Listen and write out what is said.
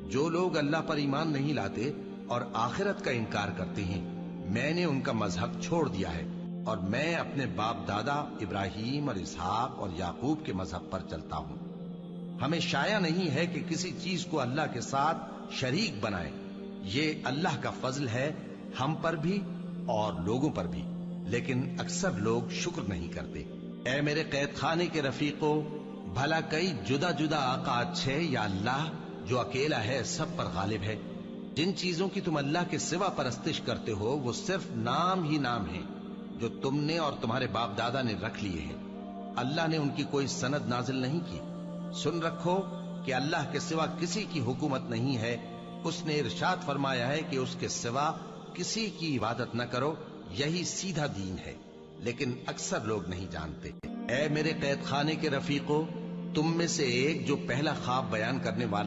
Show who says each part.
Speaker 1: جو لوگ اللہ پر ایمان نہیں لاتے اور آخرت کا انکار کرتے ہیں، میں نے ان کا مذہب چھوڑ دیا ہے اور میں اپنے باپ دادا ابراہیم اور اسحاق اور یعقوب کے مذہب پر چلتا ہوں۔ ہمیں شایع نہیں ہے کہ کسی چیز کو اللہ کے ساتھ شریک بنائیں۔ یہ اللہ کا فضل ہے ہم پر بھی اور لوگوں پر بھی، لیکن اکثر لوگ شکر نہیں کرتے۔ اے میرے قید خانے کے رفیقو، بھلا کئی جدا جدا آقا اچھے یا اللہ جو اکیلا ہے سب پر غالب ہے؟ جن چیزوں کی تم اللہ کے سوا پرستش کرتے ہو وہ صرف نام ہی نام ہیں جو تم نے اور تمہارے باپ دادا نے رکھ لیے ہیں۔ اللہ نے ان کی کوئی سند نازل نہیں کی۔ سن رکھو کہ اللہ کے سوا کسی کی حکومت نہیں ہے۔ اس نے ارشاد فرمایا ہے کہ اس کے سوا کسی کی عبادت نہ کرو، یہی سیدھا دین ہے، لیکن اکثر لوگ نہیں جانتے۔ اے میرے قید خانے کے رفیقو، تم میں سے ایک جو پہلا خواب بیان کرنے والا